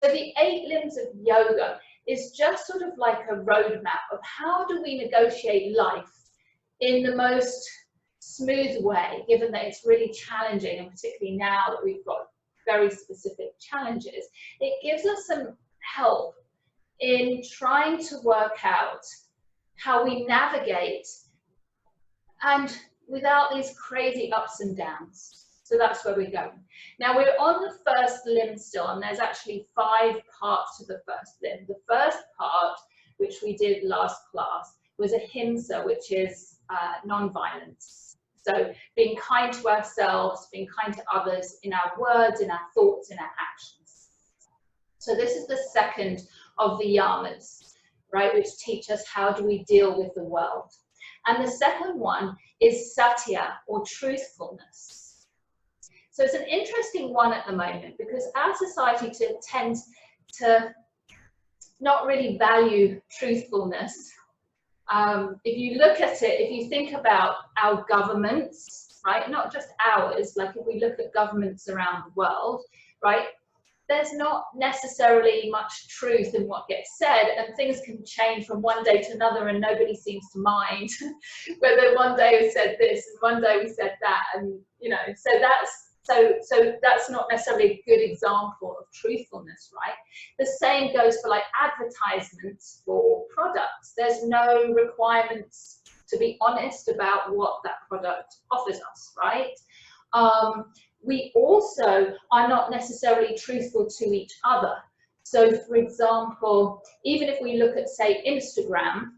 So the 8 limbs of yoga is just sort of like a roadmap of how do we negotiate life in the most smooth way, given that it's really challenging, and particularly now that we've got very specific challenges. It gives us some help in trying to work out how we navigate and without these crazy ups and downs. So that's where we're going. Now we're on the first limb still, and there's actually 5 parts to the first limb. The first part, which we did last class, was ahimsa, which is non-violence. So being kind to ourselves, being kind to others in our words, in our thoughts, in our actions. So this is the second of the yamas, right, which teach us how do we deal with the world. And the second one is Satya, or truthfulness. So it's an interesting one at the moment because our society tends to not really value truthfulness. If you look at it, if you think about our governments, right, not just ours, like if we look at governments around the world, right, there's not necessarily much truth in what gets said, and things can change from one day to another and nobody seems to mind whether one day we said this and one day we said that, and you know, so that's not necessarily a good example of truthfulness, right? The same goes for like advertisements for products. There's no requirements to be honest about what that product offers us, right? We also are not necessarily truthful to each other. So for example, even if we look at, say, Instagram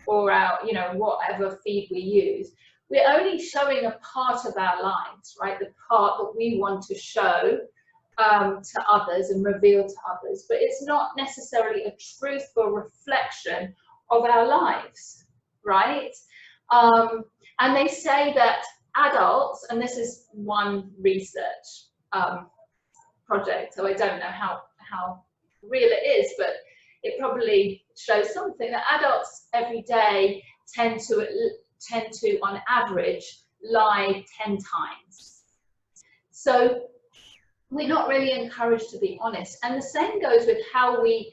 or our, you know, whatever feed we use, we're only showing a part of our lives, right? The part that we want to show to others and reveal to others, but it's not necessarily a truthful reflection of our lives, right? And they say that adults, and this is one research project, so I don't know how real it is, but it probably shows something, that adults every day tend to on average lie 10 times. So we're not really encouraged to be honest, and the same goes with are we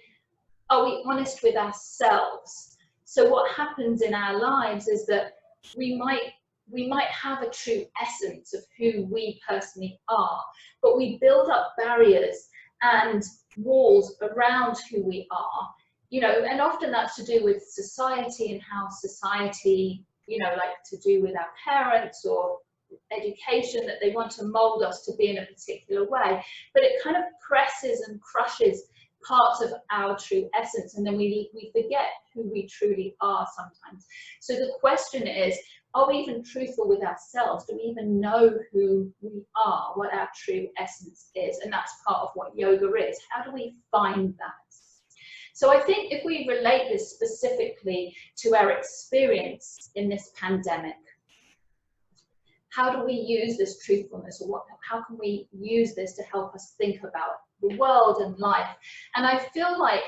honest with ourselves. So what happens in our lives is that we might have a true essence of who we personally are, but we build up barriers and walls around who we are, you know, and often that's to do with society and how society, you know, like to do with our parents or education, that they want to mold us to be in a particular way, but it kind of presses and crushes parts of our true essence, and then we forget who we truly are sometimes. So the question is, are we even truthful with ourselves? Do we even know who we are, what our true essence is? And that's part of what yoga is. How do we find that? So I think if we relate this specifically to our experience in this pandemic, how do we use this truthfulness, or how can we use this to help us think about the world and life? And I feel like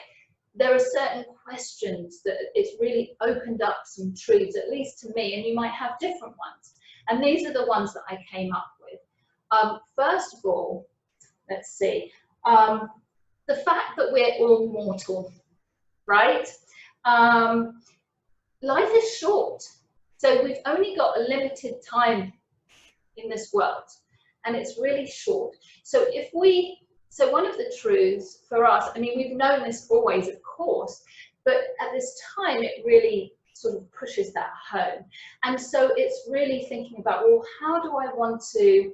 there are certain questions that it's really opened up some truths, at least to me, and you might have different ones. And these are the ones that I came up with. First of all, let's see, the fact that we're all mortal, right? Life is short, so we've only got a limited time in this world, and it's really short. So so one of the truths for us, I mean, we've known this always, of course, but at this time it really sort of pushes that home. And so it's really thinking about, well, how do I want to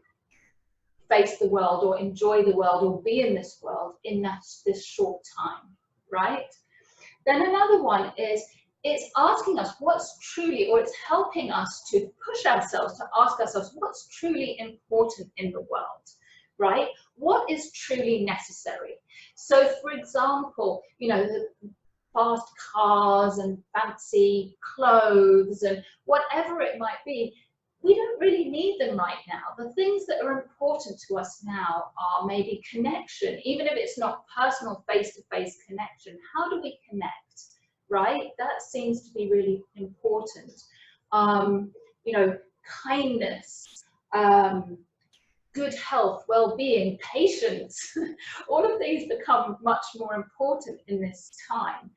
face the world or enjoy the world or be in this world in this short time, right? Then another one is, it's asking us what's truly, or it's helping us to push ourselves to ask ourselves what's truly important in the world, right? What is truly necessary? So for example, you know, the fast cars and fancy clothes and whatever it might be, we don't really need them right now. The things that are important to us now are maybe connection, even if it's not personal face-to-face connection. How do we connect? Right? That seems to be really important. You know, kindness, good health, well-being, patience. All of these become much more important in this time.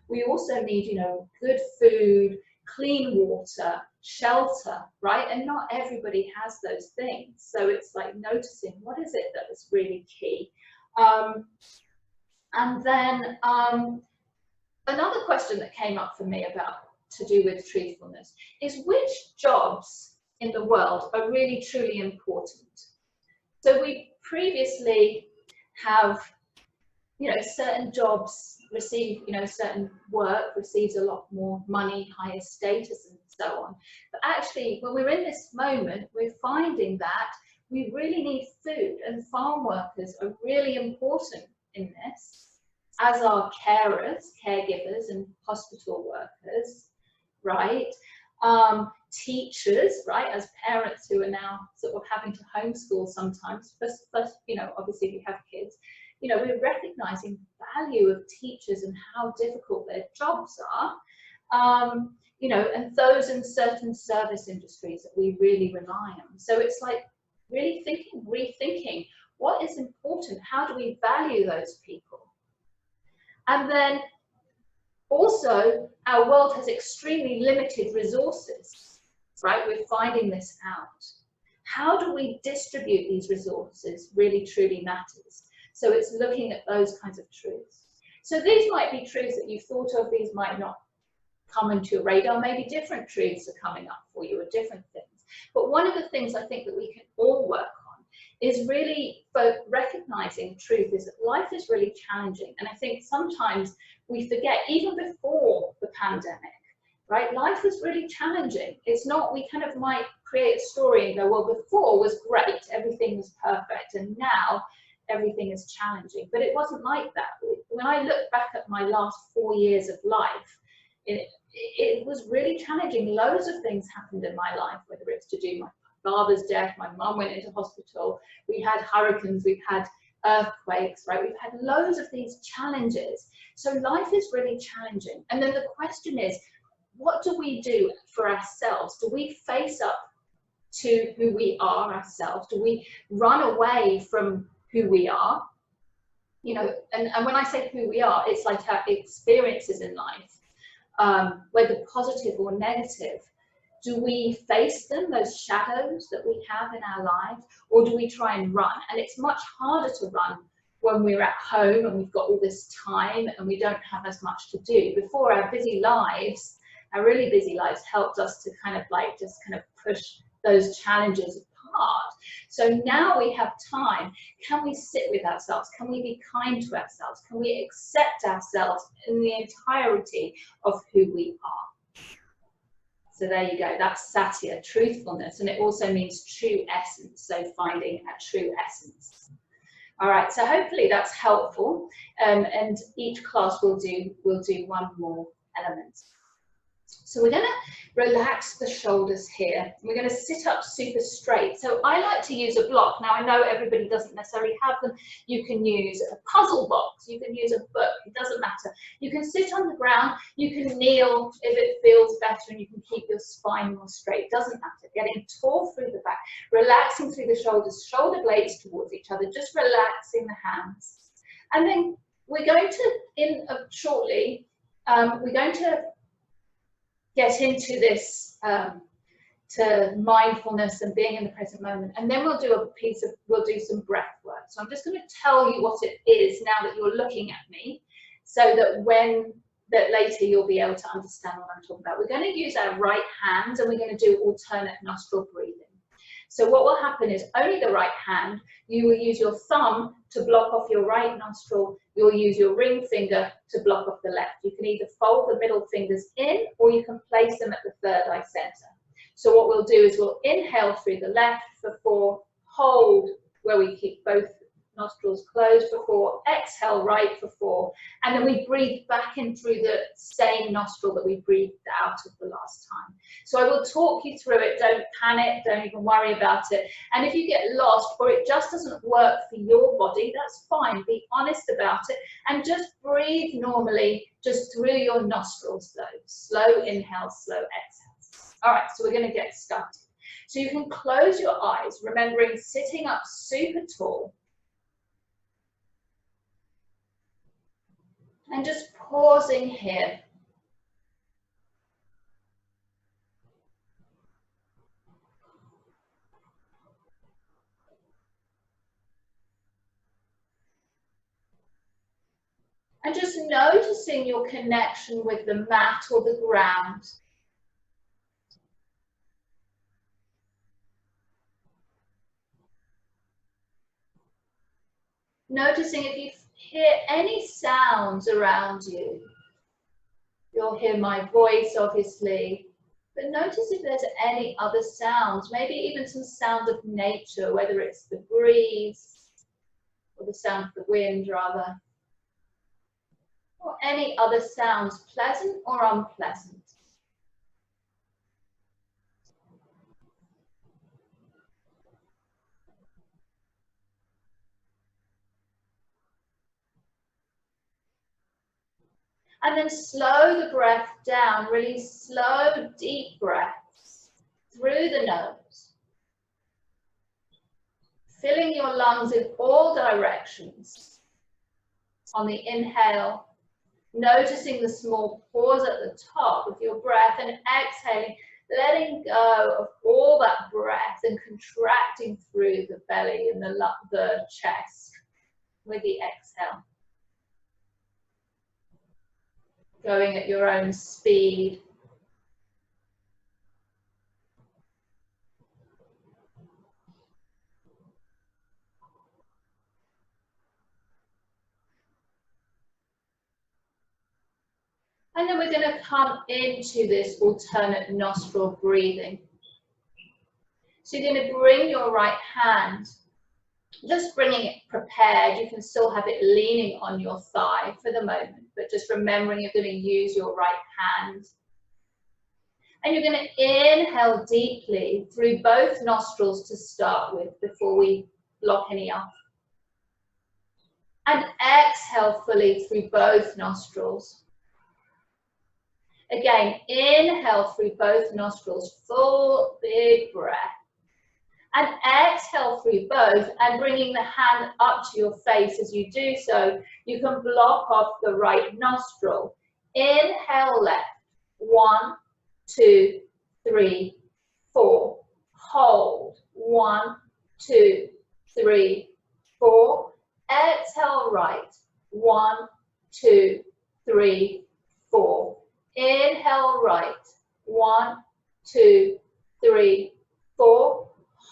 We also need, you know, good food, clean water, shelter, right? And not everybody has those things. So it's like noticing what is it that is really key. And then another question that came up for me about to do with truthfulness is which jobs in the world are really truly important. So we previously have, you know, certain jobs receive, you know, certain work receives a lot more money, higher status and so on. But actually, when we're in this moment, we're finding that we really need food, and farm workers are really important in this, as are carers, caregivers and hospital workers, right? Teachers, right, as parents who are now sort of having to homeschool sometimes, first, you know, obviously if you have kids, you know, we're recognizing the value of teachers and how difficult their jobs are, you know, and those in certain service industries that we really rely on. So it's like really thinking, rethinking what is important, how do we value those people? And then also, our world has extremely limited resources, right? We're finding this out. How do we distribute these resources really truly matters. So it's looking at those kinds of truths. So these might be truths that you've thought of, these might not come into your radar, maybe different truths are coming up for you or different things. But one of the things I think that we can all work on is really recognizing truth is that life is really challenging. And I think sometimes we forget, even before the pandemic, right? Life was really challenging. It's not, we kind of might create a story and go, well, before was great, everything was perfect, and now everything is challenging. But it wasn't like that. When I look back at my last 4 years of life, it was really challenging. Loads of things happened in my life, whether it's to do my father's death, my mum went into hospital, we had hurricanes, we've had earthquakes, right? We've had loads of these challenges. So life is really challenging. And then the question is, what do we do for ourselves? Do we face up to who we are ourselves? Do we run away from who we are? You know, and when I say who we are, it's like our experiences in life, whether positive or negative. Do we face them, those shadows that we have in our lives, or do we try and run? And it's much harder to run when we're at home and we've got all this time and we don't have as much to do. Before, our busy lives, our really busy lives, helped us to kind of like just kind of push those challenges apart. So now we have time. Can we sit with ourselves? Can we be kind to ourselves? Can we accept ourselves in the entirety of who we are? So there you go, that's Satya, truthfulness, and it also means true essence, so finding a true essence. All right, so hopefully that's helpful, and each class will do one more element. So we're going to relax the shoulders here. We're going to sit up super straight. So I like to use a block. Now I know everybody doesn't necessarily have them. You can use a puzzle box. You can use a book. It doesn't matter. You can sit on the ground. You can kneel if it feels better, and you can keep your spine more straight. It doesn't matter. Getting tall through the back, relaxing through the shoulders, shoulder blades towards each other, just relaxing the hands. And then we're going to, shortly, we're going to get into this to mindfulness and being in the present moment, and then we'll do some breath work. So I'm just going to tell you what it is now that you're looking at me, so that later you'll be able to understand what I'm talking about. We're going to use our right hands and we're going to do alternate nostril breathing. So what will happen is only the right hand, you will use your thumb to block off your right nostril, you'll use your ring finger to block off the left. You can either fold the middle fingers in or you can place them at the third eye center. So what we'll do is we'll inhale through the left for 4, hold where we keep both nostrils closed for 4, exhale right for 4, and then we breathe back in through the same nostril that we breathed out of the last time. So I will talk you through it, don't panic, don't even worry about it. And if you get lost or it just doesn't work for your body, that's fine, be honest about it and just breathe normally, just through your nostrils though. Slow inhale, slow exhale. All right, so we're going to get started. So you can close your eyes, remembering sitting up super tall. And just pausing here. And just noticing your connection with the mat or the ground. Noticing if you hear any sounds around you. You'll hear my voice, obviously, but notice if there's any other sounds, maybe even some sounds of nature, whether it's the breeze or the sound of the wind, rather, or any other sounds, pleasant or unpleasant. And then slow the breath down, really slow, deep breaths through the nose. Filling your lungs in all directions. On the inhale, noticing the small pause at the top of your breath, and exhaling, letting go of all that breath and contracting through the belly and the chest with the exhale. Going at your own speed. And then we're going to come into this alternate nostril breathing. So you're going to bring your right hand, just bringing it prepared. You can still have it leaning on your thigh for the moment, but just remembering you're going to use your right hand. And you're going to inhale deeply through both nostrils to start with before we block any up. And exhale fully through both nostrils. Again, inhale through both nostrils, full big breath. And exhale through both, and bringing the hand up to your face as you do so, you can block off the right nostril. Inhale left, 1, 2, 3, 4. Hold, 1, 2, 3, 4. Exhale right, 1, 2, 3, 4. Inhale right, 1, 2, 3, 4.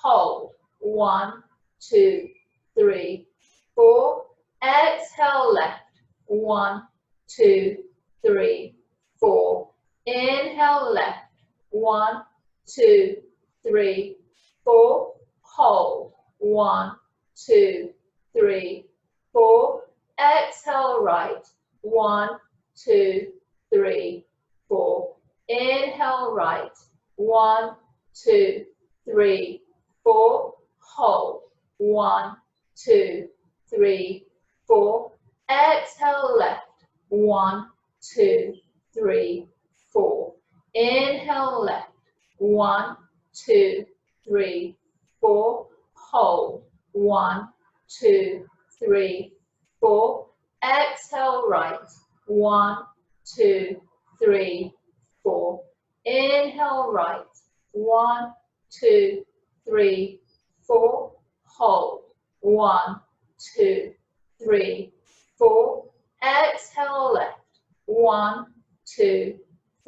Hold, 1, 2, 3, 4. Exhale left, 1, 2, 3, 4. Inhale left, 1, 2, 3, 4. Hold, 1, 2, 3, 4. Exhale right, 1, 2, 3, 4. Inhale right, 1, 2, 3, 4. Hold, 1, 2, 3, 4. Exhale left, 1, 2, 3, 4. Inhale left, 1, 2, 3, 4. Hold, 1, 2, 3, 4. Exhale right, 1, 2, 3, 4. Inhale right, 1, 2, 3, 4. Hold, 1, 2, 3, 4. Exhale left, 1, 2,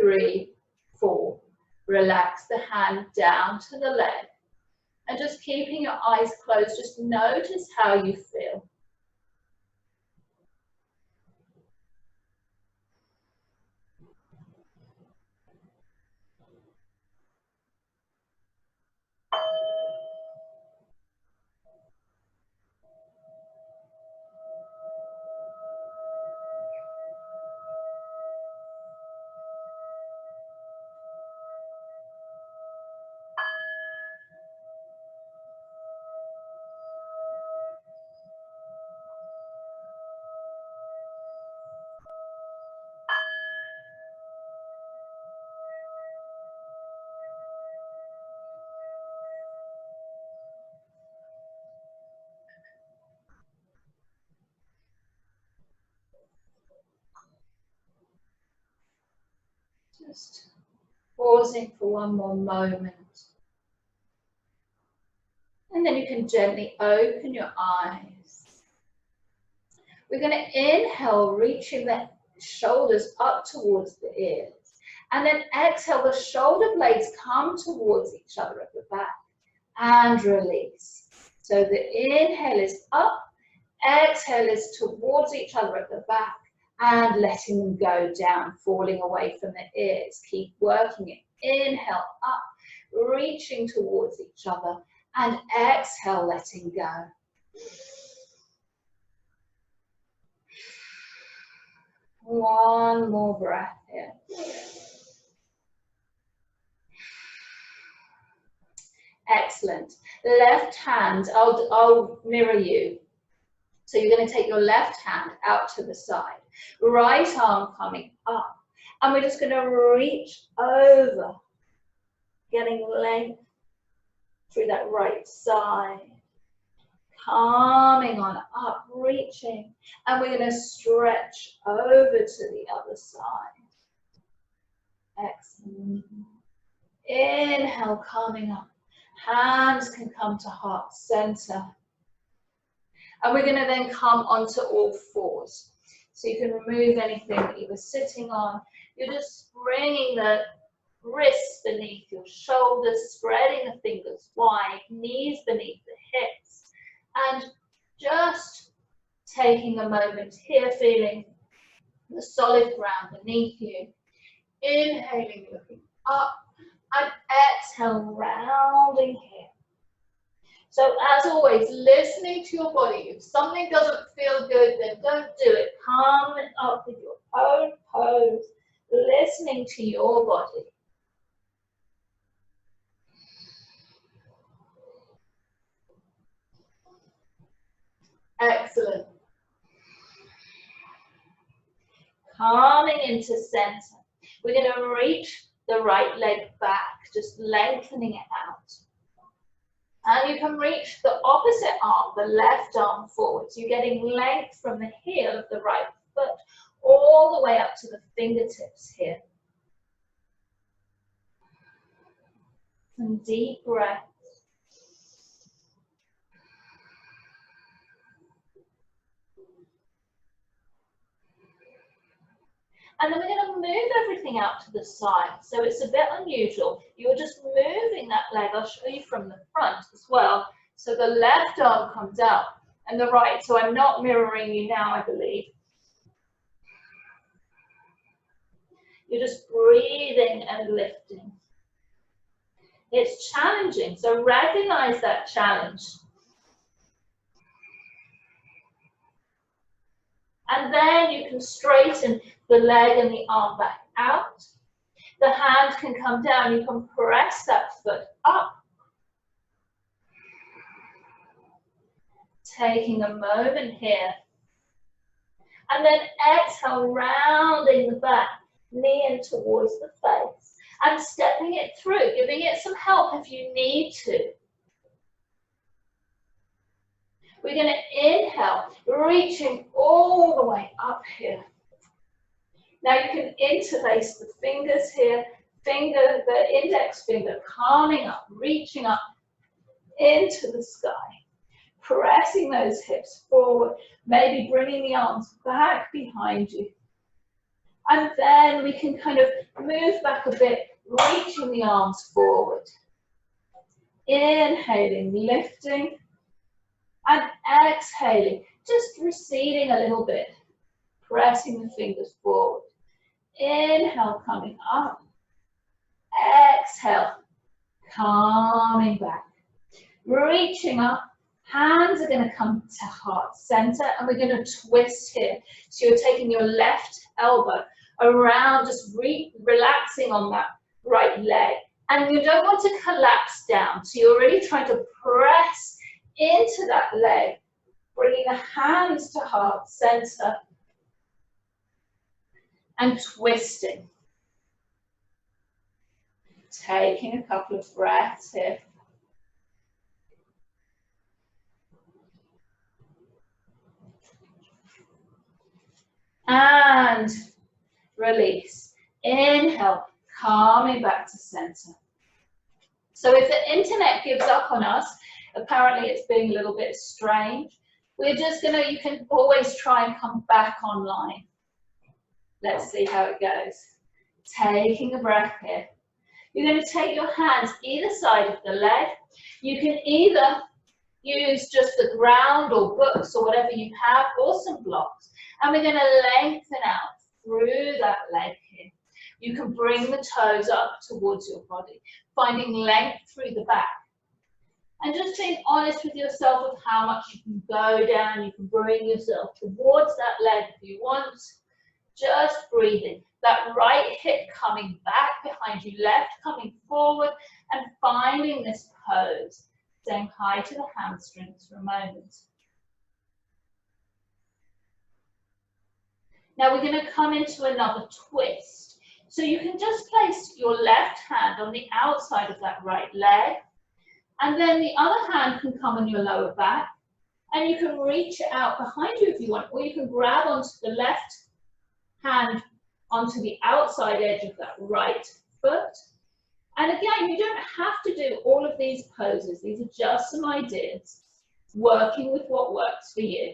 3, 4. Relax the hand down to the leg. And just keeping your eyes closed, just notice how you feel. Just pausing for one more moment. And then you can gently open your eyes. We're going to inhale, reaching the shoulders up towards the ears. And then exhale, the shoulder blades come towards each other at the back. And release. So the inhale is up, exhale is towards each other at the back, and letting them go down, falling away from the ears. Keep working it. Inhale up, reaching towards each other, and exhale, letting go. One more breath here. Excellent. Left hand, I'll mirror you. So you're going to take your left hand out to the side. Right arm coming up. And we're just going to reach over, getting length through that right side. Coming on up, reaching. And we're going to stretch over to the other side. Excellent. Inhale, coming up. Hands can come to heart center. And we're going to then come onto all fours. So you can remove anything that you were sitting on. You're just bringing the wrists beneath your shoulders, spreading the fingers wide, knees beneath the hips. And just taking a moment here, feeling the solid ground beneath you. Inhaling, looking up, and exhale, rounding here. So as always, listening to your body. If something doesn't feel good, then don't do it. Come up with your own pose, listening to your body. Excellent. Coming into center. We're going to reach the right leg back, just lengthening it out. And you can reach the opposite arm, the left arm forward. So you're getting length from the heel of the right foot all the way up to the fingertips here. Some deep breaths. And then we're going to move everything out to the side. So it's a bit unusual. You're just moving that leg. I'll show you from the front as well. So the left arm comes out and the right. So I'm not mirroring you now, I believe. You're just breathing and lifting. It's challenging, so recognize that challenge. And then you can straighten the leg and the arm back out. The hand can come down. You can press that foot up. Taking a moment here. And then exhale, rounding the back, knee in towards the face. And stepping it through, giving it some help if you need to. We're going to inhale, reaching all the way up here. Now you can interlace the fingers here, the index finger coming up, reaching up into the sky. Pressing those hips forward, maybe bringing the arms back behind you. And then we can kind of move back a bit, reaching the arms forward. Inhaling, lifting, and exhaling, just receding a little bit, pressing the fingers forward. Inhale, coming up. Exhale, coming back. Reaching up, hands are going to come to heart center, and we're going to twist here. So you're taking your left elbow around, just relaxing on that right leg. And you don't want to collapse down, so you're really trying to press into that leg, bringing the hands to heart center and twisting. Taking a couple of breaths here. And release. Inhale, calming back to center. So if the internet gives up on us, apparently it's being a little bit strange, we're just gonna, you can always try and come back online. Let's see how it goes. Taking a breath here. You're going to take your hands either side of the leg. You can either use just the ground or books or whatever you have, or some blocks. And we're going to lengthen out through that leg here. You can bring the toes up towards your body, finding length through the back. And just being honest with yourself of how much you can go down. You can bring yourself towards that leg if you want. Just breathing. That right hip coming back behind you, left coming forward, and finding this pose. Saying hi to the hamstrings for a moment. Now we're going to come into another twist. So you can just place your left hand on the outside of that right leg, and then the other hand can come on your lower back, and you can reach it out behind you if you want, or you can grab onto the left hand onto the outside edge of that right foot. And again, you don't have to do all of these poses. These are just some ideas, working with what works for you.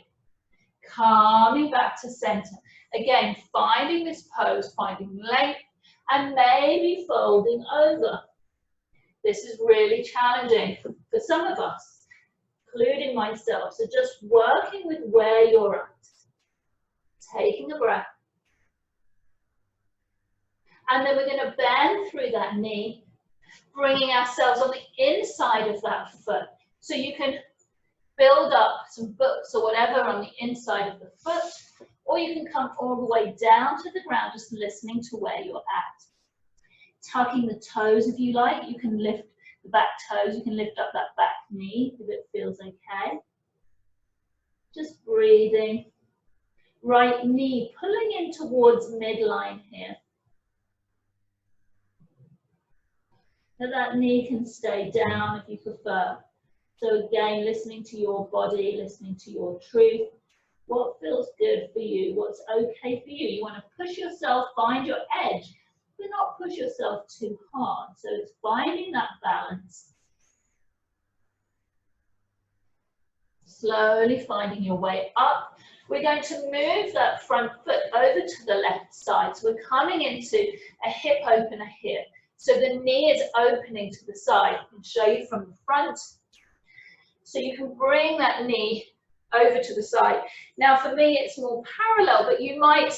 Calming back to center. Again, finding this pose, finding length, and maybe folding over. This is really challenging for some of us, including myself. So just working with where you're at. Taking a breath. And then we're going to bend through that knee, bringing ourselves on the inside of that foot. So you can build up some books or whatever on the inside of the foot, or you can come all the way down to the ground, just listening to where you're at. Tucking the toes if you like. You can lift the back toes, you can lift up that back knee if it feels okay. Just breathing. Right knee pulling in towards midline here. So that knee can stay down if you prefer. So again, listening to your body, listening to your truth. What feels good for you? What's okay for you? You want to push yourself, find your edge, but not push yourself too hard. So it's finding that balance. Slowly finding your way up. We're going to move that front foot over to the left side. So we're coming into a hip opener here. So the knee is opening to the side. I can show you from the front. So you can bring that knee over to the side. Now for me it's more parallel, but you might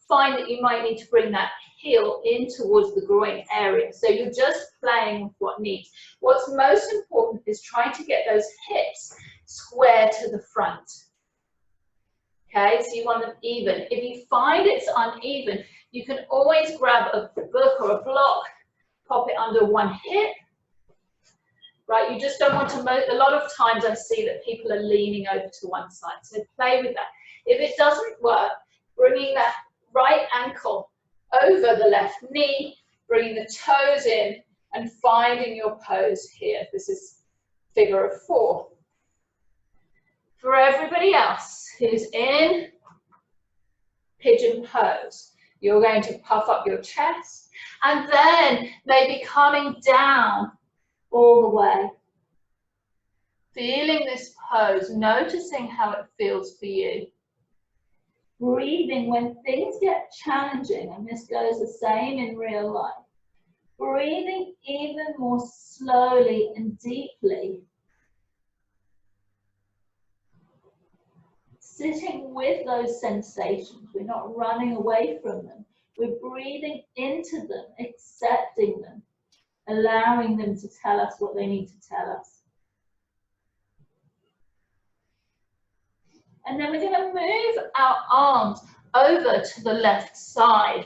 find that you might need to bring that heel in towards the groin area. So you're just playing with what needs. What's most important is trying to get those hips square to the front. Okay, so you want them even. If you find it's uneven, you can always grab a book or a block, pop it under one hip, right? You just don't want to move. A lot of times I see that people are leaning over to one side, so play with that. If it doesn't work, bringing that right ankle over the left knee, bringing the toes in and finding your pose here. This is figure of 4. For everybody else who's in pigeon pose, you're going to puff up your chest and then maybe coming down all the way. Feeling this pose, noticing how it feels for you. Breathing when things get challenging, and this goes the same in real life. Breathing even more slowly and deeply. Sitting with those sensations, we're not running away from them. We're breathing into them, accepting them, allowing them to tell us what they need to tell us. And then we're going to move our arms over to the left side.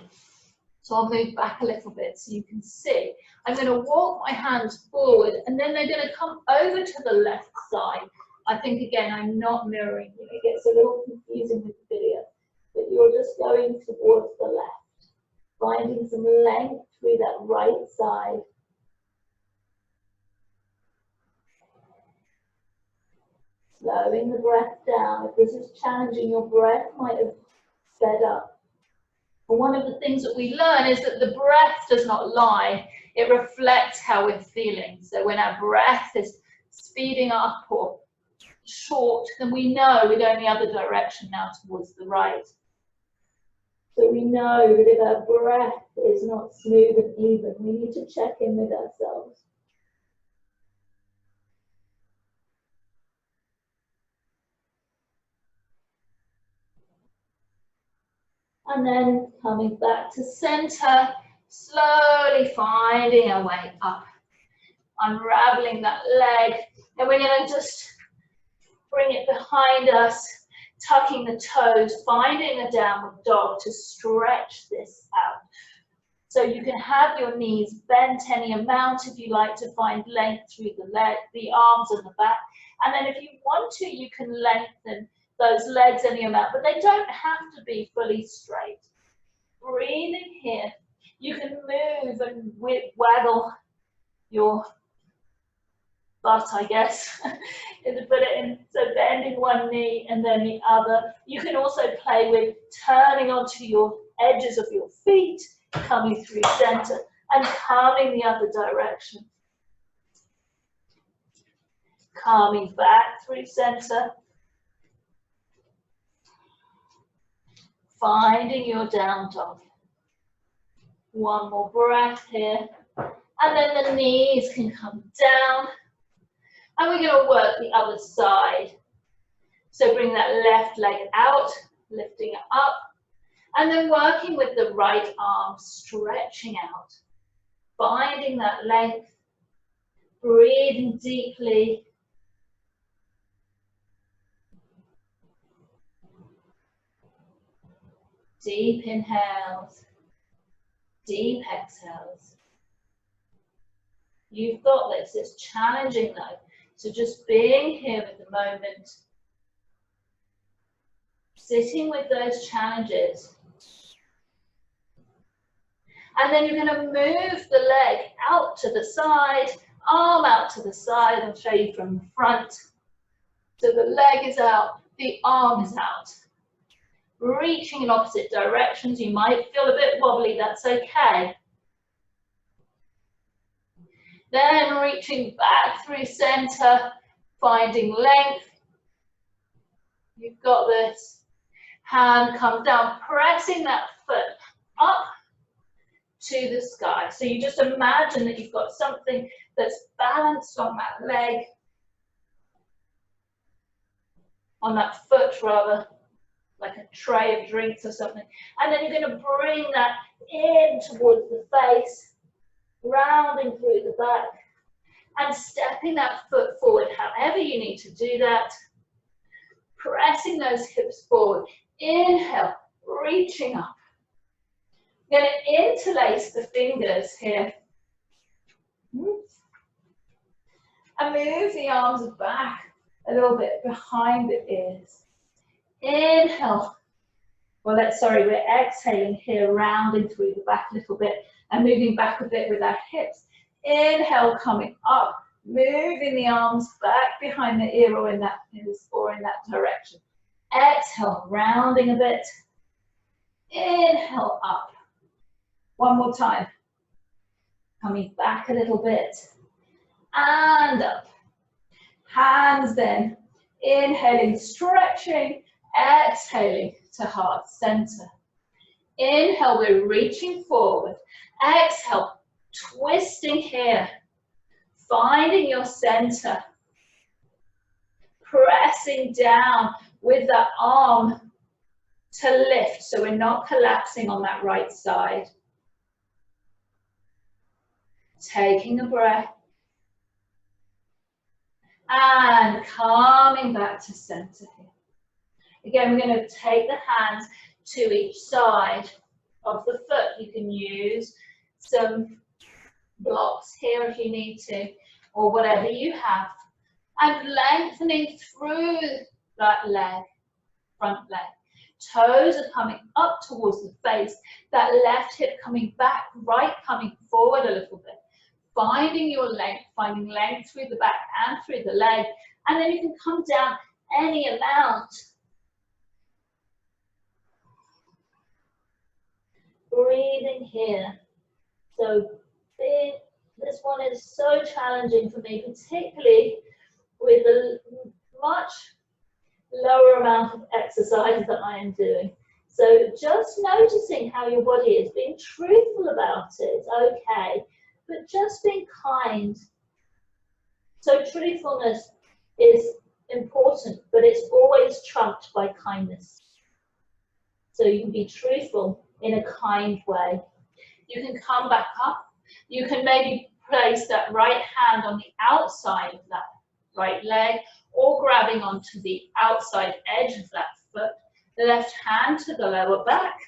So I'll move back a little bit so you can see. I'm going to walk my hands forward and then they're going to come over to the left side. I think again, I'm not mirroring. It gets a little confusing with the video, but you're just going towards the left, finding some length through that right side. Slowing the breath down. If this is challenging, your breath might have sped up. But one of the things that we learn is that the breath does not lie. It reflects how we're feeling. So when our breath is speeding up or short, then we know we're going the other direction now towards the right. So we know that if our breath is not smooth and even, we need to check in with ourselves. And then coming back to center, slowly finding our way up, unraveling that leg. And we're going to just bring it behind us, tucking the toes, finding a downward dog to stretch this out. So you can have your knees bent any amount if you like to find length through the leg, the arms and the back. And then if you want to, you can lengthen those legs any amount, but they don't have to be fully straight. Breathing here. You can move and waggle your butt, I guess, to put it in. So bending one knee and then the other. You can also play with turning onto your edges of your feet, coming through center and coming the other direction. Coming back through center. Finding your down dog. One more breath here. And then the knees can come down. And we're going to work the other side. So bring that left leg out, lifting it up. And then working with the right arm, stretching out. Finding that length. Breathing deeply. Deep inhales. Deep exhales. You've got this. It's challenging though. So just being here with the moment. Sitting with those challenges. And then you're going to move the leg out to the side, arm out to the side. I'll show you from the front. So the leg is out, the arm is out. Reaching in opposite directions. You might feel a bit wobbly, that's okay. Then reaching back through center, finding length. You've got this. Hand comes down, pressing that foot up to the sky. So you just imagine that you've got something that's balanced on that leg, on that foot rather, like a tray of drinks or something. And then you're going to bring that in towards the face, rounding through the back, and stepping that foot forward, however you need to do that. Pressing those hips forward. Inhale, reaching up. You're going to interlace the fingers here. And move the arms back a little bit behind the ears. Inhale. Well, we're exhaling here, rounding through the back a little bit and moving back a bit with our hips. Inhale, coming up, moving the arms back behind the ear or in that direction. Exhale, rounding a bit. Inhale, up. One more time. Coming back a little bit. And up. Hands then. Inhaling, stretching. Exhaling to heart center. Inhale, we're reaching forward. Exhale, twisting here. Finding your center. Pressing down with that arm to lift so we're not collapsing on that right side. Taking a breath. And coming back to center here. Again, we're going to take the hands to each side of the foot. You can use some blocks here if you need to, or whatever you have. And lengthening through that leg, front leg. Toes are coming up towards the face. That left hip coming back, right coming forward a little bit. Finding your length, finding length through the back and through the leg. And then you can come down any amount. breathing here. So this one is so challenging for me, particularly with a much lower amount of exercise that I am doing. So just noticing how your body is, being truthful about it, okay, but just being kind. So truthfulness is important, but it's always trumped by kindness. So you can be truthful in a kind way. You can come back up. You can maybe place that right hand on the outside of that right leg, or grabbing onto the outside edge of that foot. The left hand to the lower back,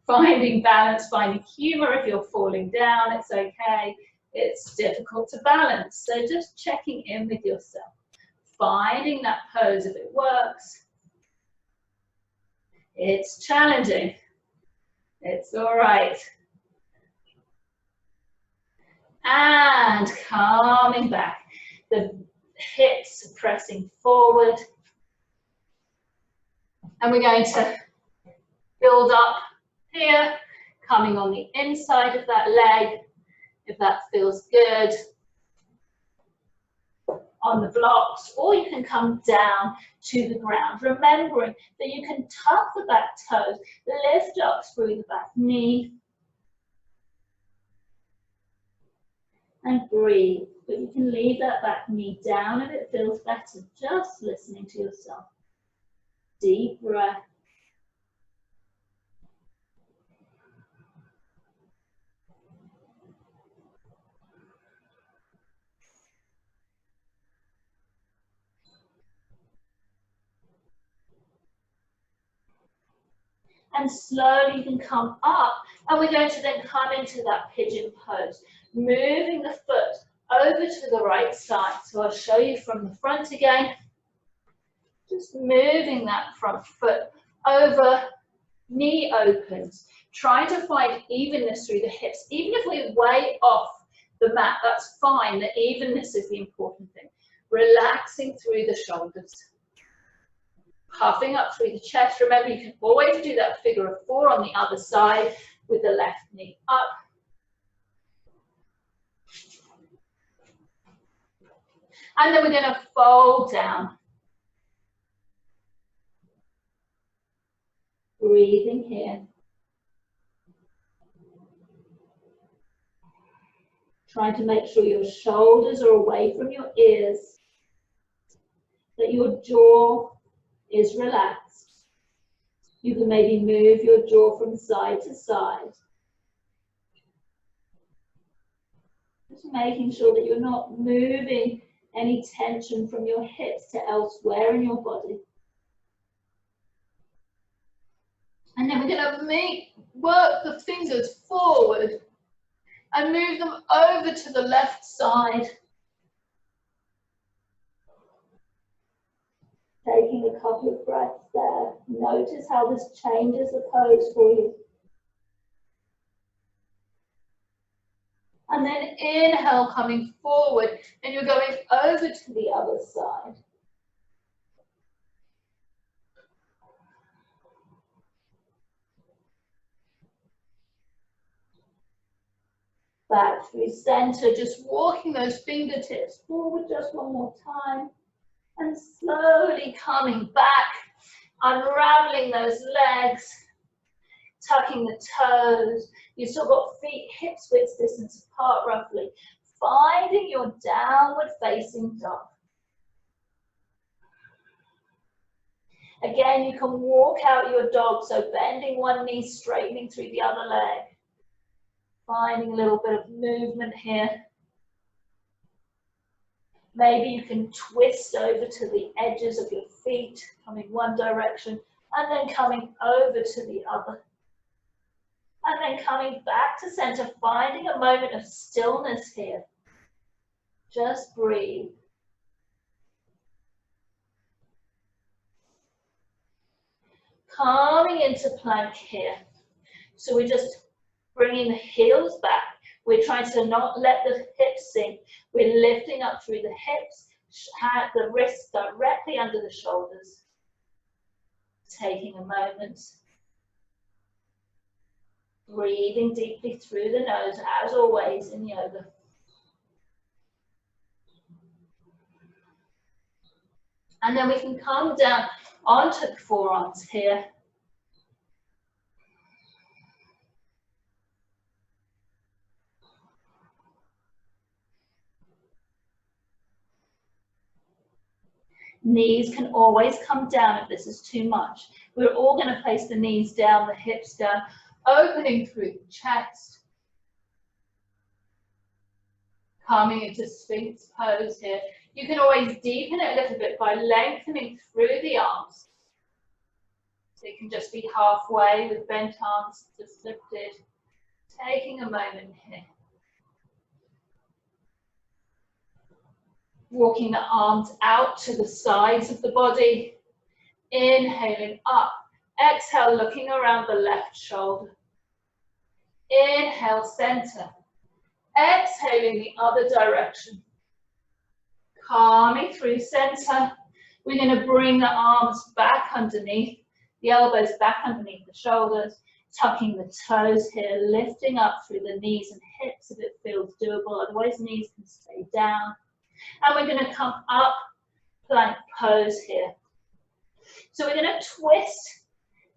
finding balance, finding humor. If you're falling down, it's okay. It's difficult to balance. So just checking in with yourself, finding that pose if it works. It's challenging. It's all right. And coming back. The hips are pressing forward. And we're going to build up here, coming on the inside of that leg, if that feels good, on the blocks, or you can come down to the ground, remembering that you can tuck the back toes, lift up through the back knee, and breathe. But you can leave that back knee down if it feels better, just listening to yourself. Deep breath. And slowly you can come up, and we're going to then come into that pigeon pose, moving the foot over to the right side. So I'll show you from the front again. Just moving that front foot over, knee opens, trying to find evenness through the hips. Even if we're way off the mat, that's fine. The evenness is the important thing. Relaxing through the shoulders. Puffing up through the chest. Remember, you can always do that figure of 4 on the other side with the left knee up. And then we're going to fold down. Breathing here. Trying to make sure your shoulders are away from your ears, that your jaw is relaxed. You can maybe move your jaw from side to side. Just making sure that you're not moving any tension from your hips to elsewhere in your body. And then we're going to work the fingers forward and move them over to the left side. Taking a couple of breaths there. Notice how this changes the pose for you. And then inhale, coming forward, and you're going over to the other side. Back through center, just walking those fingertips forward just one more time. And slowly coming back, unraveling those legs, tucking the toes. You've still got feet hips width distance apart roughly. Finding your downward facing dog. Again, you can walk out your dog, so bending one knee, straightening through the other leg. Finding a little bit of movement here. Maybe you can twist over to the edges of your feet, coming one direction, and then coming over to the other. And then coming back to center, finding a moment of stillness here. Just breathe. Coming into plank here. So we're just bringing the heels back. We're trying to not let the hips sink. We're lifting up through the hips, the wrists directly under the shoulders. Taking a moment. Breathing deeply through the nose, as always in yoga. And then we can come down onto the forearms here. Knees can always come down if this is too much. We're all going to place the knees down, the hips down, opening through the chest. Coming into Sphinx pose here. You can always deepen it a little bit by lengthening through the arms. So it can just be halfway with bent arms just lifted. Taking a moment here. Walking the arms out to the sides of the body. Inhaling up. Exhale, looking around the left shoulder. Inhale, center. Exhaling the other direction. Calming through center. We're going to bring the arms back underneath, the elbows back underneath the shoulders, tucking the toes here, lifting up through the knees and hips if it feels doable, otherwise knees can stay down. And we're going to come up, plank pose here. So we're going to twist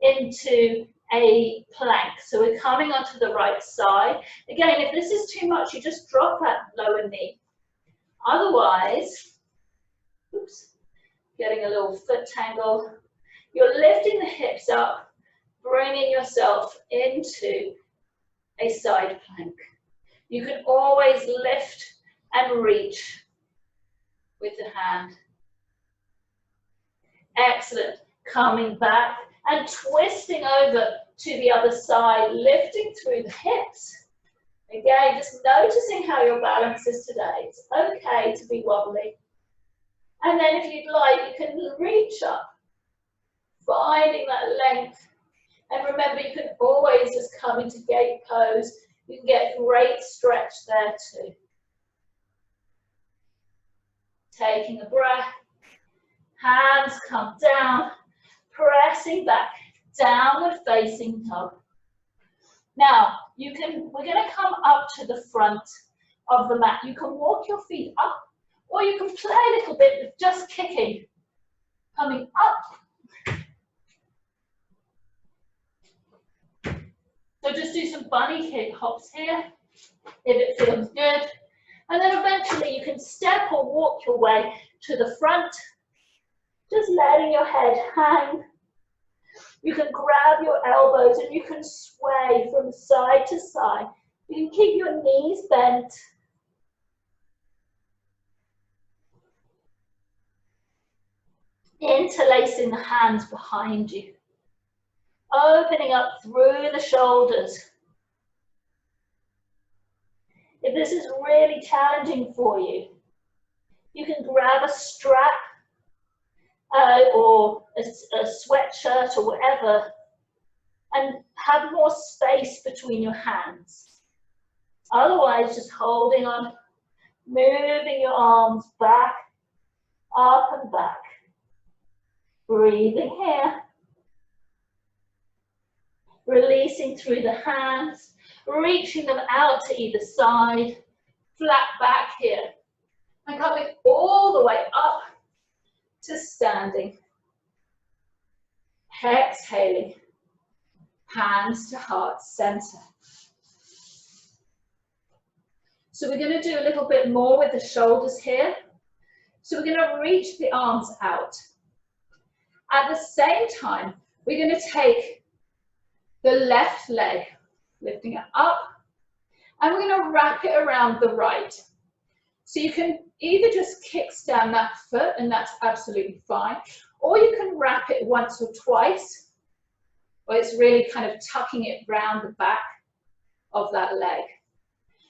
into a plank. So we're coming onto the right side. Again, if this is too much, you just drop that lower knee. Otherwise, oops, getting a little foot tangle. You're lifting the hips up, bringing yourself into a side plank. You can always lift and reach with the hand. Excellent. Coming back and twisting over to the other side, lifting through the hips. Again, just noticing how your balance is today. It's okay to be wobbly. And then if you'd like, you can reach up, finding that length. And remember, you can always just come into gate pose. You can get great stretch there too. Taking a breath. Hands come down, pressing back, downward facing dog. Now, we're going to come up to the front of the mat. You can walk your feet up, or you can play a little bit with just kicking. Coming up. So just do some bunny kick hops here, if it feels good. And then eventually you can step or walk your way to the front, just letting your head hang. You can grab your elbows and you can sway from side to side. You can keep your knees bent. Interlacing the hands behind you. Opening up through the shoulders. If this is really challenging for you, you can grab a strap or a sweatshirt or whatever, and have more space between your hands. Otherwise, just holding on, moving your arms back, up and back. Breathing here. Releasing through the hands, reaching them out to either side, flat back here, and coming all the way up to standing. Exhaling, hands to heart center. So we're going to do a little bit more with the shoulders here. So we're going to reach the arms out. At the same time, we're going to take the left leg, lifting it up, and we're going to wrap it around the right. So you can either just kickstand that foot, and that's absolutely fine, or you can wrap it once or twice, where it's really kind of tucking it round the back of that leg.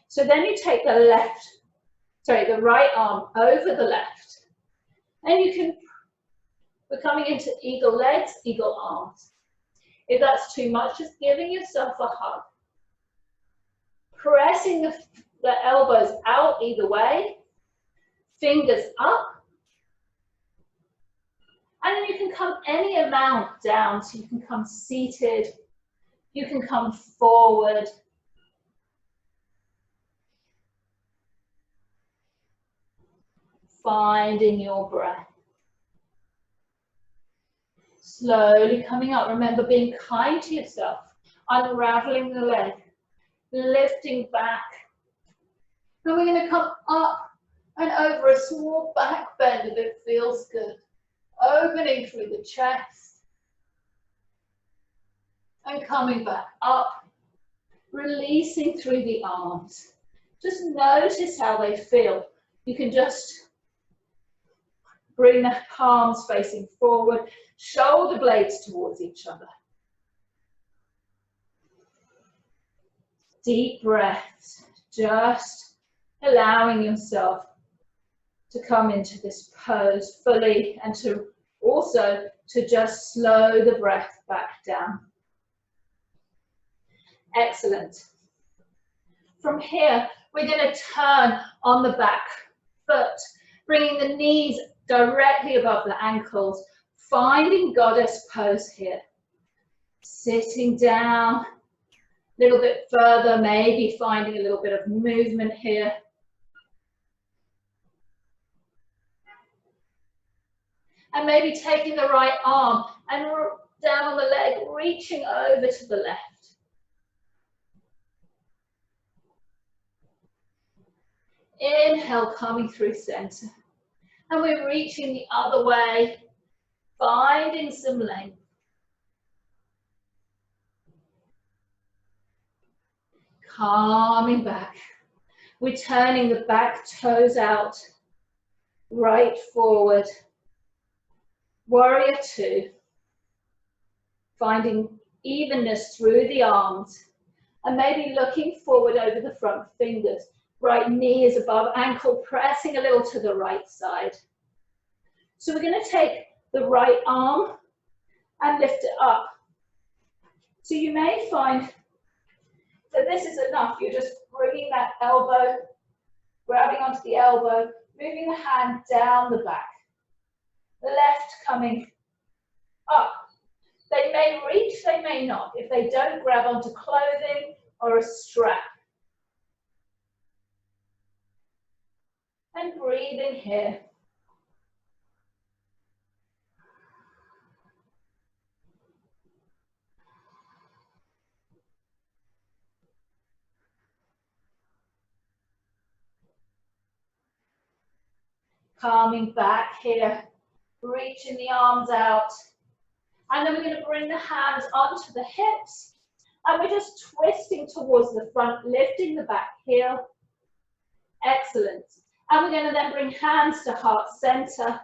So then you take the right arm over the left, and we're coming into eagle legs, eagle arms. If that's too much, just giving yourself a hug. Pressing the elbows out either way, fingers up. And then you can come any amount down, so you can come seated, You can come forward. Finding your breath. Slowly coming up. Remember, being kind to yourself. Unraveling the leg. Lifting back. And we're going to come up and over a small back bend if it feels good. Opening through the chest. And coming back up. Releasing through the arms. Just notice how they feel. You can just bring the palms facing forward, shoulder blades towards each other. Deep breaths, just allowing yourself to come into this pose fully and to also to just slow the breath back down. Excellent. From here, we're going to turn on the back foot, bringing the knees directly above the ankles, finding goddess pose here. Sitting down, a little bit further, maybe finding a little bit of movement here. And maybe taking the right arm and down on the leg, reaching over to the left. Inhale, coming through center. And we're reaching the other way, finding some length. Calming back. We're turning the back toes out, right forward. Warrior two. Finding evenness through the arms. And maybe looking forward over the front fingers. Right knee is above ankle, pressing a little to the right side. So we're going to take the right arm and lift it up. So you may find that this is enough. You're just bringing that elbow, grabbing onto the elbow, moving the hand down the back. The left coming up. They may reach, they may not, if they don't grab onto clothing or a strap. And breathing here. Calming back here, reaching the arms out. And then we're going to bring the hands onto the hips. And we're just twisting towards the front, lifting the back heel. Excellent. And we're going to then bring hands to heart center.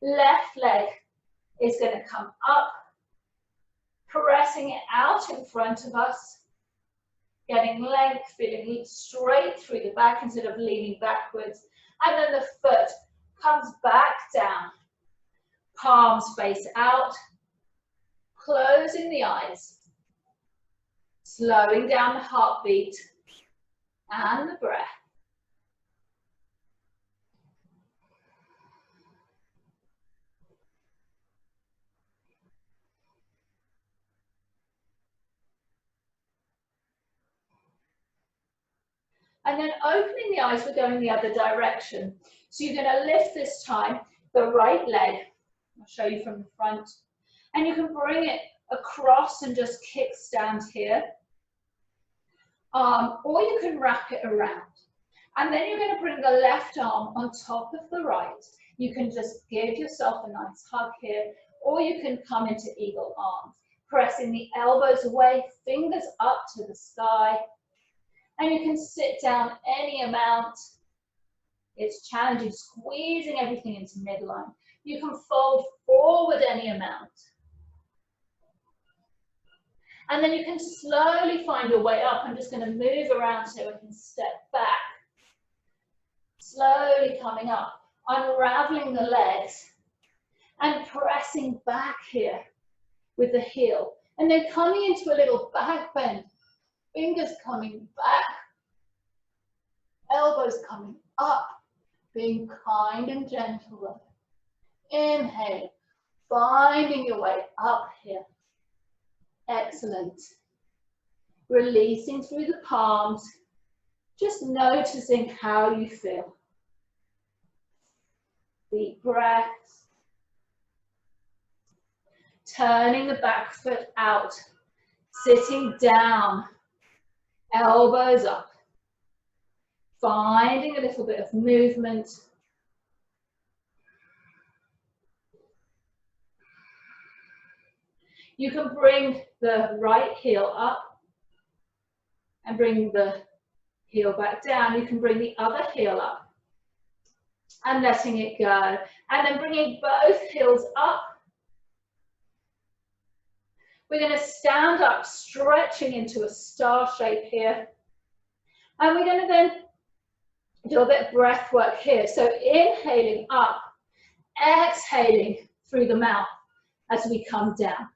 Left leg is going to come up, pressing it out in front of us, getting length, feeling straight through the back instead of leaning backwards. And then the foot comes back down, palms face out, closing the eyes, slowing down the heartbeat and the breath. And then opening the eyes, we're going the other direction. So you're going to lift this time the right leg. I'll show you from the front. And you can bring it across and just kickstand here. Or you can wrap it around. And then you're going to bring the left arm on top of the right. You can just give yourself a nice hug here. Or you can come into eagle arms, pressing the elbows away, fingers up to the sky. And you can sit down any amount. It's challenging, squeezing everything into midline. You can fold forward any amount. And then you can slowly find your way up. I'm just going to move around so I can step back. Slowly coming up, unraveling the legs and pressing back here with the heel. And then coming into a little back bend. Fingers coming back, elbows coming up, being kind and gentle. Inhale, finding your way up here. Excellent. Releasing through the palms, just noticing how you feel. Deep breaths. Turning the back foot out, sitting down, elbows up. Finding a little bit of movement. You can bring the right heel up and bring the heel back down. You can bring the other heel up and letting it go. And then bringing both heels up. We're going to stand up, stretching into a star shape here. And we're going to then do a bit of breath work here. So inhaling up, exhaling through the mouth as we come down.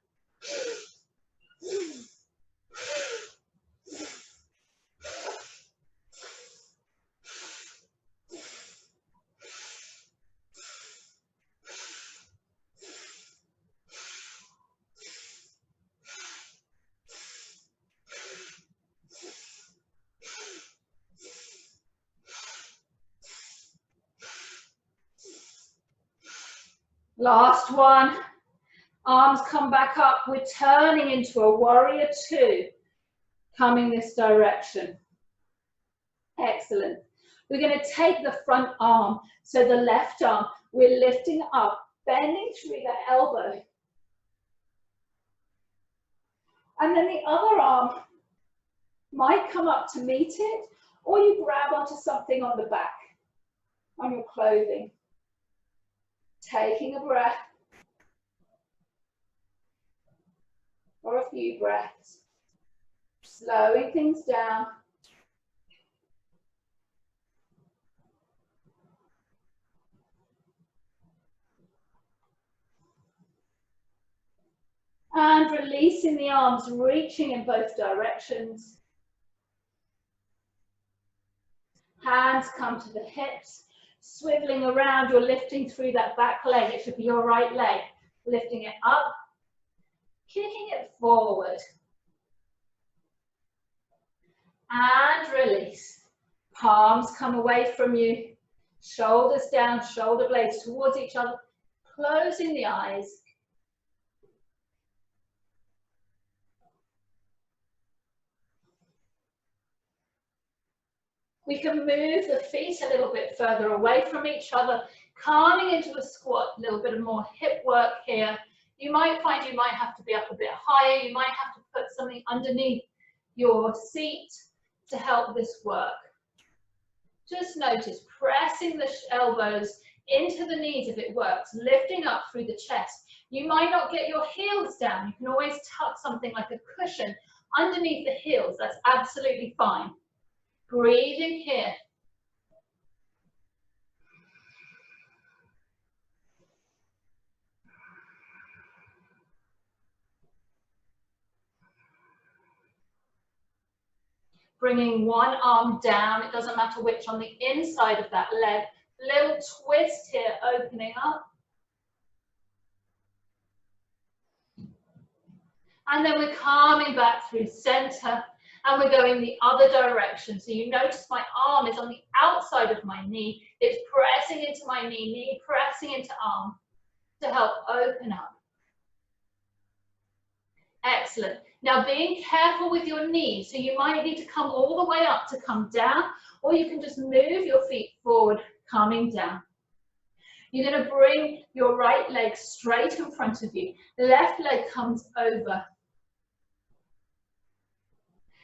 Last one. Arms come back up. We're turning into a warrior two, coming this direction. Excellent. We're going to take the front arm, so the left arm, we're lifting up, bending through the elbow. And then the other arm might come up to meet it, or you grab onto something on the back, on your clothing. Taking a breath. Or a few breaths, slowing things down. And releasing the arms, reaching in both directions. Hands come to the hips, swiveling around, you're lifting through that back leg, it should be your right leg. Lifting it up, kicking it forward. And release. Palms come away from you. Shoulders down, shoulder blades towards each other. Closing the eyes. We can move the feet a little bit further away from each other, calming into a squat, a little bit of more hip work here. You might find you might have to be up a bit higher. You might have to put something underneath your seat to help this work. Just notice pressing the elbows into the knees if it works, lifting up through the chest. You might not get your heels down. You can always tuck something like a cushion underneath the heels. That's absolutely fine. Breathing here. Bringing one arm down, it doesn't matter which, on the inside of that leg. Little twist here, opening up. And then we're calming back through center, and we're going the other direction. So you notice my arm is on the outside of my knee. It's pressing into my knee, knee pressing into arm to help open up. Excellent. Now being careful with your knees, so you might need to come all the way up to come down, or you can just move your feet forward, coming down. You're going to bring your right leg straight in front of you. Left leg comes over.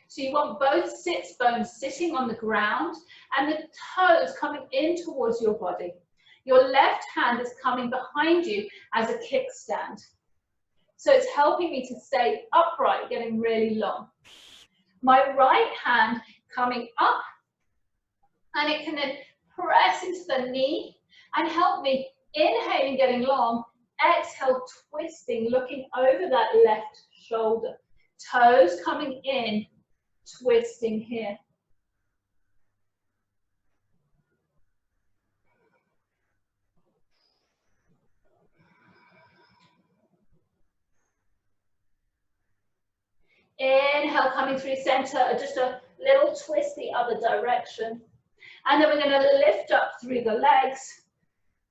So you want both sits bones sitting on the ground and the toes coming in towards your body. Your left hand is coming behind you as a kickstand. So it's helping me to stay upright, getting really long. My right hand coming up, and it can then press into the knee and help me inhaling, getting long, exhale, twisting, looking over that left shoulder. Toes coming in, twisting here. Inhale, coming through center, just a little twist the other direction. And then we're going to lift up through the legs.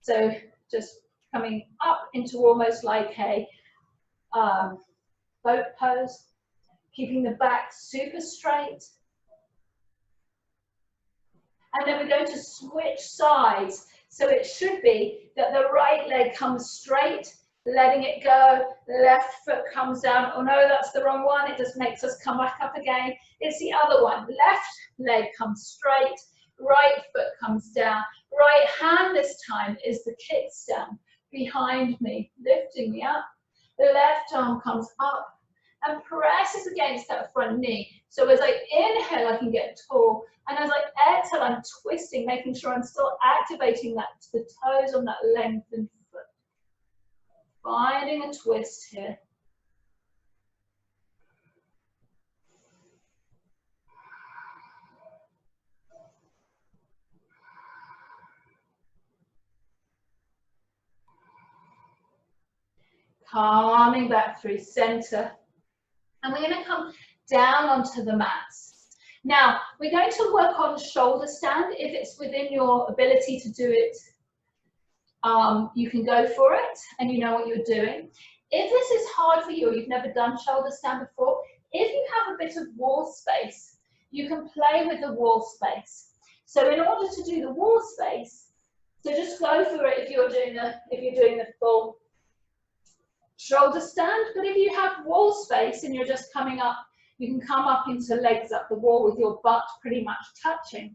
So just coming up into almost like a boat pose, keeping the back super straight. And then we're going to switch sides. So it should be that the right leg comes straight, letting it go, left foot comes down. Oh no, that's the wrong one. It just makes us come back up again. It's the other one. Left leg comes straight, right foot comes down. Right hand this time is the kickstand behind me, lifting me up. The left arm comes up and presses against that front knee. So as I inhale, I can get tall. And as I exhale, I'm twisting, making sure I'm still activating that to the toes on that lengthened foot. Finding a twist here. Calming back through center. And we're going to come down onto the mats. Now, we're going to work on shoulder stand. If it's within your ability to do it, you can go for it and you know what you're doing. If this is hard for you or you've never done shoulder stand before, if you have a bit of wall space, you can play with the wall space. So in order to do the wall space, so just go for it if you're doing the full shoulder stand. But if you have wall space and you're just coming up, you can come up into legs up the wall with your butt pretty much touching.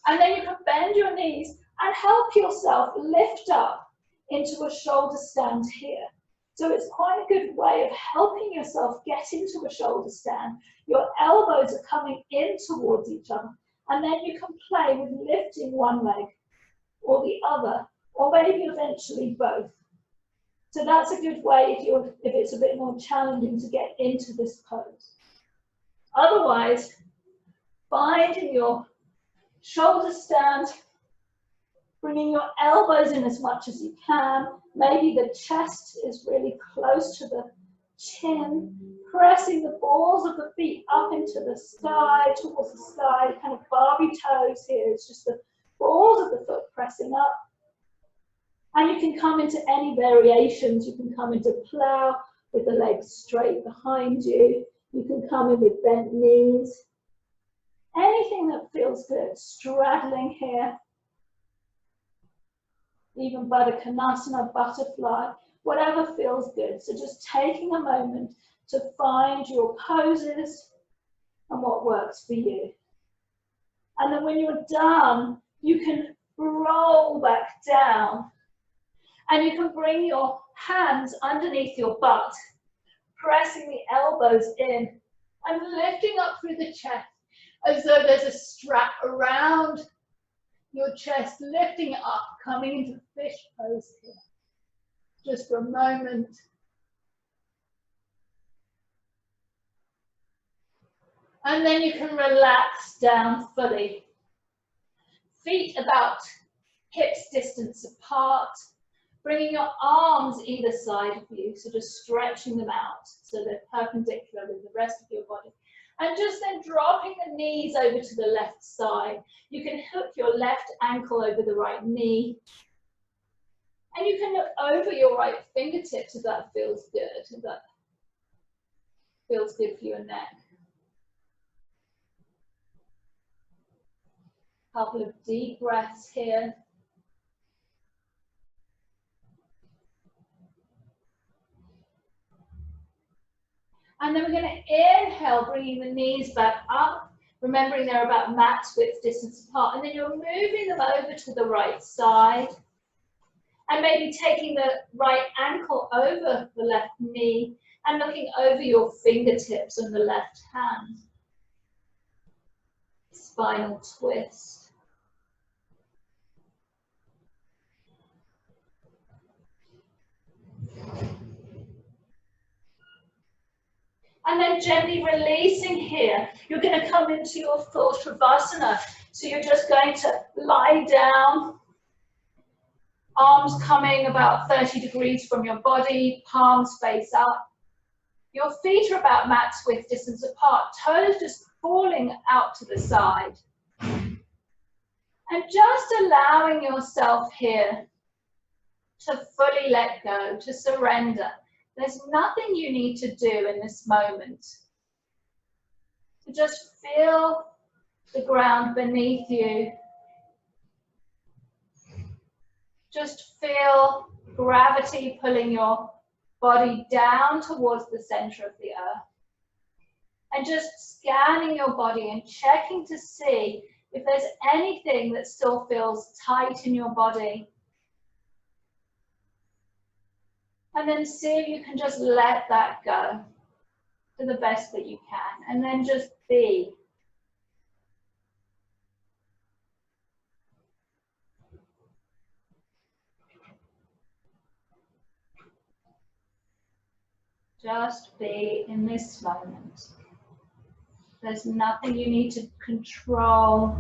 And then you can bend your knees and help yourself lift up into a shoulder stand here. So it's quite a good way of helping yourself get into a shoulder stand. Your elbows are coming in towards each other. And then you can play with lifting one leg or the other, or maybe eventually both. So that's a good way if it's a bit more challenging to get into this pose. Otherwise, finding your shoulder stand, bringing your elbows in as much as you can. Maybe the chest is really close to the chin, pressing the balls of the feet up into the sky, towards the sky, kind of Barbie toes here. It's just the balls of the foot pressing up. And you can come into any variations. You can come into plow with the legs straight behind you. You can come in with bent knees. Anything that feels good. Straddling here. Even Baddha Konasana, butterfly. Whatever feels good. So just taking a moment to find your poses and what works for you. And then when you're done, you can roll back down. And you can bring your hands underneath your butt, pressing the elbows in and lifting up through the chest as though there's a strap around your chest, lifting it up, coming into fish pose here. Just for a moment. And then you can relax down fully. Feet about hips distance apart. Bringing your arms either side of you, so just stretching them out so they're perpendicular with the rest of your body. And just then dropping the knees over to the left side. You can hook your left ankle over the right knee. And you can look over your right fingertips if that feels good, if that feels good for your neck. A couple of deep breaths here. And then we're going to inhale, bringing the knees back up, remembering they're about max width distance apart. And then you're moving them over to the right side. And maybe taking the right ankle over the left knee and looking over your fingertips on the left hand. Spinal twist. And then gently releasing here. You're going to come into your full Shavasana. So you're just going to lie down. Arms coming about 30 degrees from your body, palms face up. Your feet are about mat's width distance apart, toes just falling out to the side. And just allowing yourself here to fully let go, to surrender. There's nothing you need to do in this moment. To just feel the ground beneath you. Just feel gravity pulling your body down towards the center of the earth. And just scanning your body and checking to see if there's anything that still feels tight in your body. And then see if you can just let that go to the best that you can. And then just be. Just be in this moment. There's nothing you need to control.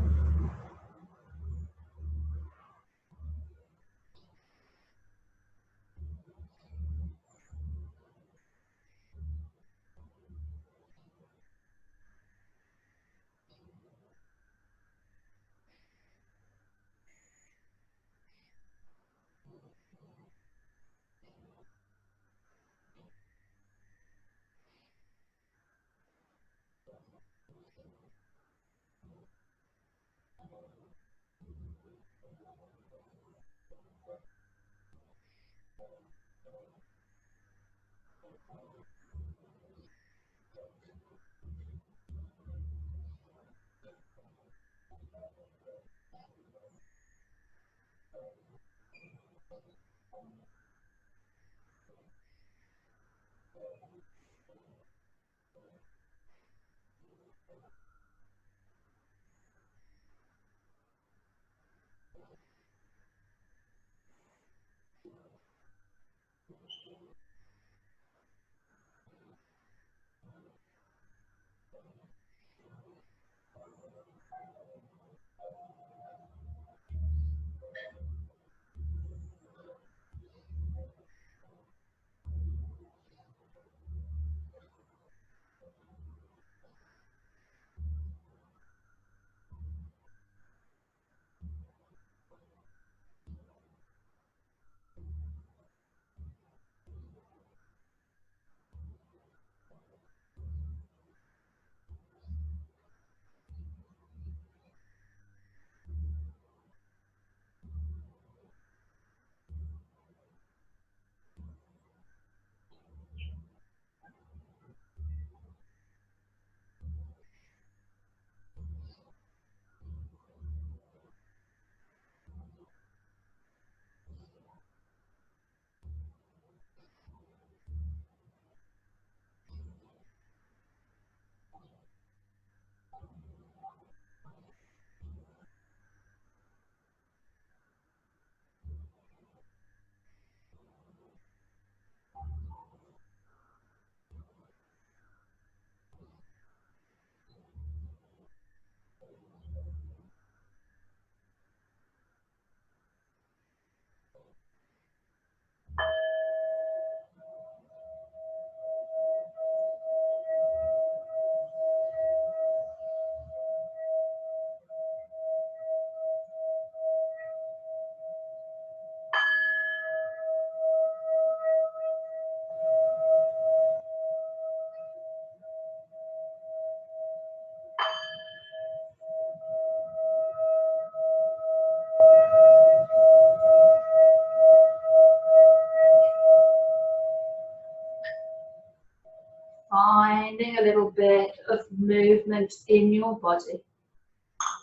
Finding a little bit of movement in your body.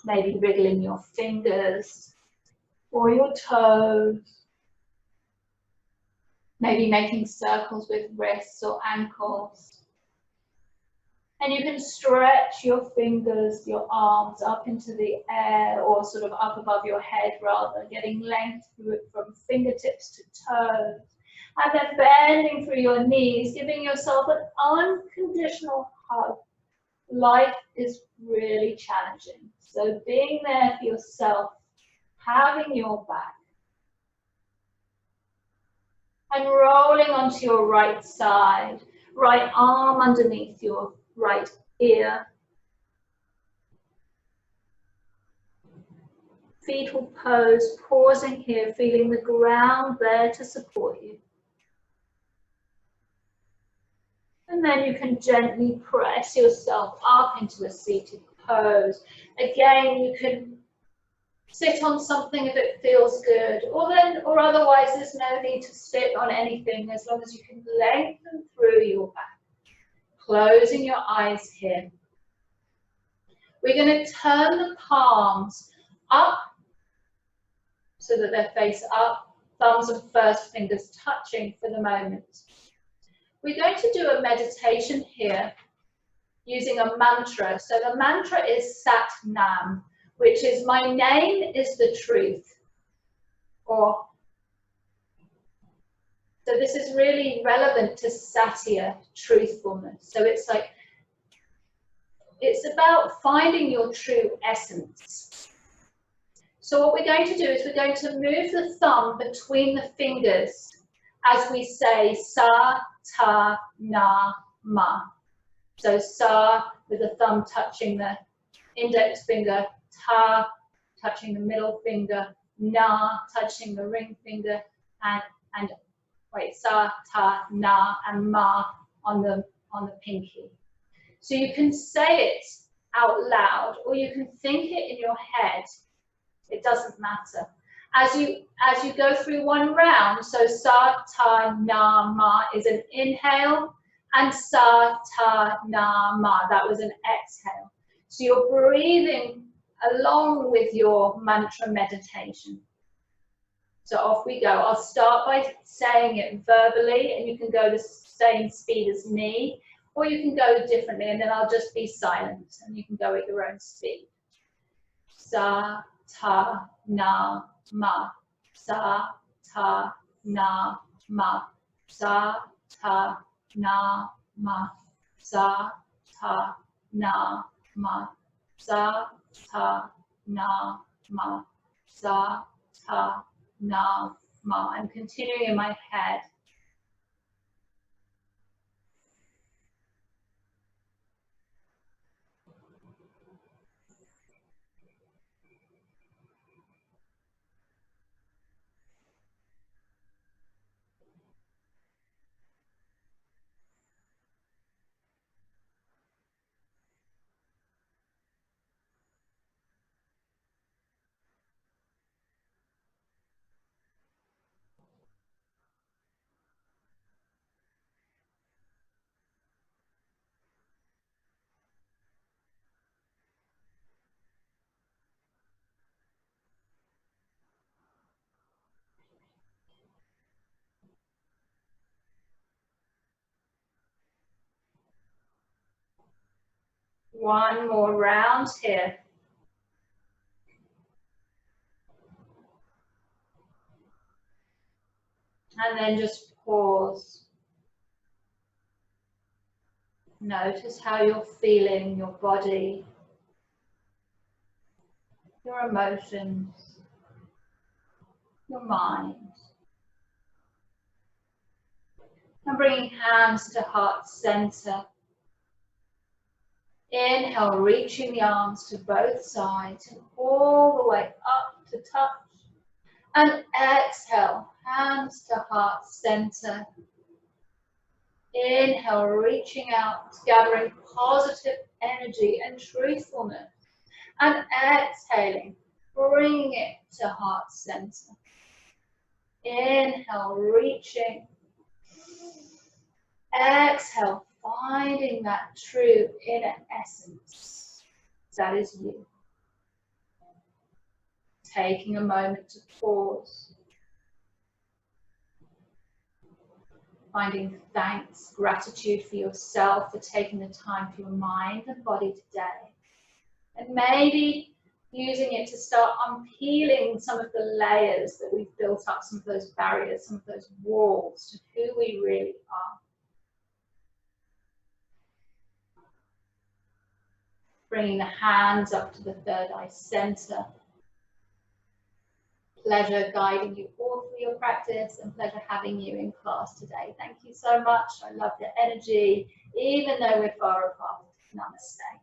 Maybe wriggling your fingers or your toes. Maybe making circles with wrists or ankles. And you can stretch your fingers, your arms up into the air or sort of up above your head rather, getting length through it from fingertips to toes. And then bending through your knees, giving yourself an unconditional hug. Life is really challenging. So being there for yourself, having your back. And rolling onto your right side, Right arm underneath your right ear. Fetal pose, pausing here, feeling the ground there to support you. And then you can gently press yourself up into a seated pose. Again, you can sit on something if it feels good, or otherwise there's no need to sit on anything as long as you can lengthen through your back. Closing your eyes here. We're going to turn the palms up so that they're face up, thumbs and first fingers touching for the moment. We're going to do a meditation here using a mantra. So the mantra is Sat Nam, which is my name is the truth. So this is really relevant to Satya, truthfulness. So it's about finding your true essence. So what we're going to do is we're going to move the thumb between the fingers as we say Sa, Ta, Na, Ma. So Sa with the thumb touching the index finger, Ta touching the middle finger, Na touching the ring finger, and Sa, Ta, Na, and Ma on the pinky. So you can say it out loud or you can think it in your head. It doesn't matter. As you go through one round, so Sa, Ta, Na, Ma is an inhale, and Sa, Ta, Na, Ma, that was an exhale. So you're breathing along with your mantra meditation. So off we go. I'll start by saying it verbally, and you can go the same speed as me, or you can go differently, and then I'll just be silent, and you can go at your own speed. Sa, Ta, Na, Ma. Sa, Ta, Na, Ma. Sa, Ta, Na, Ma. Sa, Ta, Na, Ma. Sa, Ta, Na, Ma. Sa, Ta, Na, Ma. I'm continuing in my head. One more round here. And then just pause. Notice how you're feeling your body, your emotions, your mind. And bringing hands to heart center. Inhale, reaching the arms to both sides and all the way up to touch. And exhale, hands to heart center. Inhale, reaching out, gathering positive energy and truthfulness. And exhaling, bringing it to heart center. Inhale, reaching. Exhale, finding that true inner essence. That is you. Taking a moment to pause. Finding thanks, gratitude for yourself for taking the time for your mind and body today. And maybe using it to start unpeeling some of the layers that we've built up, some of those barriers, some of those walls to who we really are. Bringing the hands up to the third eye center. pleasure guiding you all through your practice and pleasure having you in class today. Thank you so much. I love the energy, even though we're far apart. Namaste.